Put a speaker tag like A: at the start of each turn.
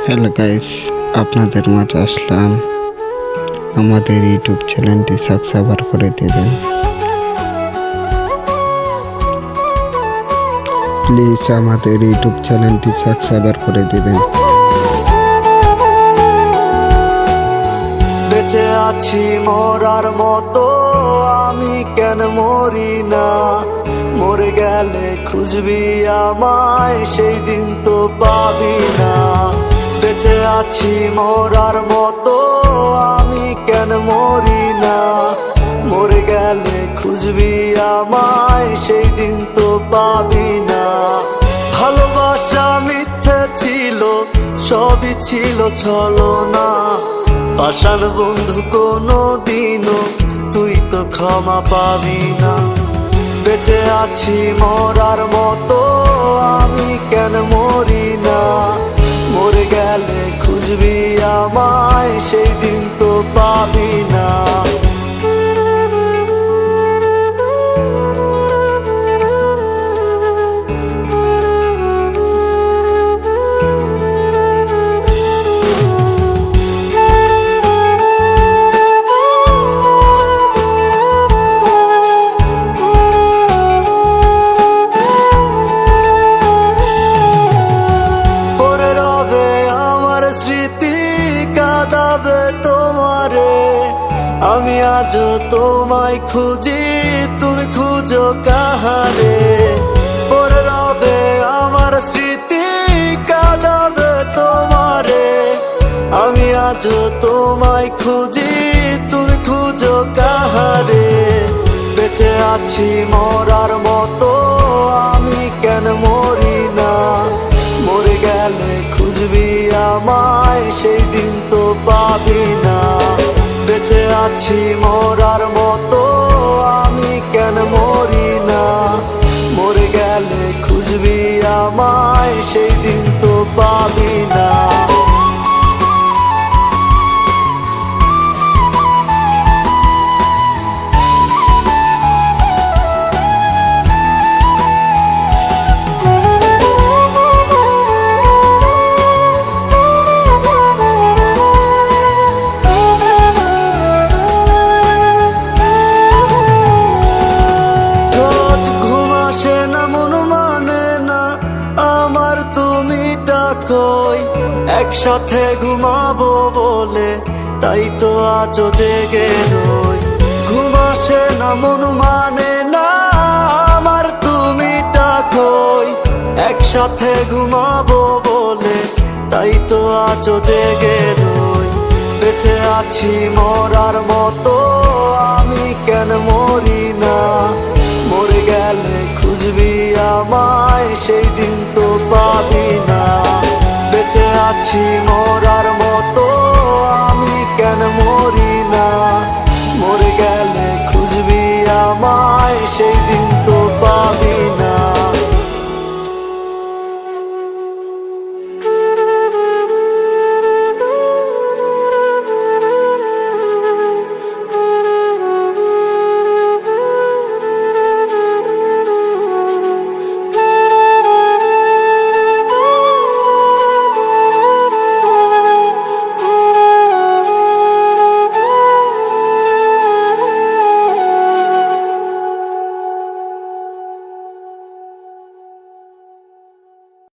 A: Hello guys, আপনাদের মাঝে আসলাম। আমাদের ইউটিউব চ্যানেলটি সাবস্ক্রাইব করে দেবেন প্লিজ। আমাদের ইউটিউব চ্যানেলটি সাবস্ক্রাইব করে দেবেন।
B: বেঁচে আছি মরার মতো, আমি কেন মরি না? মরে গেলে খুঁজবি আমায়, সেই দিন তো পাবি না। বেঁচে আছি মরার মতো, আমি কেন মরি না? মরে গেলে খুঁজবি আমায়, সেই দিন তো পাবি না। ভালোবাসা মিথ্যে ছিল, সবই ছিল ছলনা। পাষাণ বন্ধু কোনো দিনও তুই তো ক্ষমা পাবি না। বেঁচে আছি মরার মতো, আমি কেন মরি না? মরে গেলে খুঁজবি আমায়, সেই দিন তো পাবি না। আমি আজও তোমায় খুঁজি, তুমি খুঁজো কাহারে? পরে রবে আমার স্মৃতি, কাঁদাবে তোমারে। আমি আজও তোমায় খুঁজি, তুমি খুঁজো কাহারে? বেঁচে আছি মরার মতো, আমি কেন মরি না? মরে গেলে খুঁজবি আমায়, সেই দিন তো পাবি না। বেঁচে আছি মরার মতো, আমি কেন মরি না? মরে গেলে খুঁজবি আমায়, সেই দিন তো পাবি না। একসাথে ঘুমাবো বলে তাই তো আজও জেগে রই। ঘুম আসে না, মন মানে না আমার, তুমি ডাকোই। একসাথে ঘুমাবো বলে তাই তো আজও জেগে রই। বেঁচে আছি মরার মতো, আমি কেন মরি না? মরে গেলে খুঁজবি আমায়, সেই দিন তো পাবি না।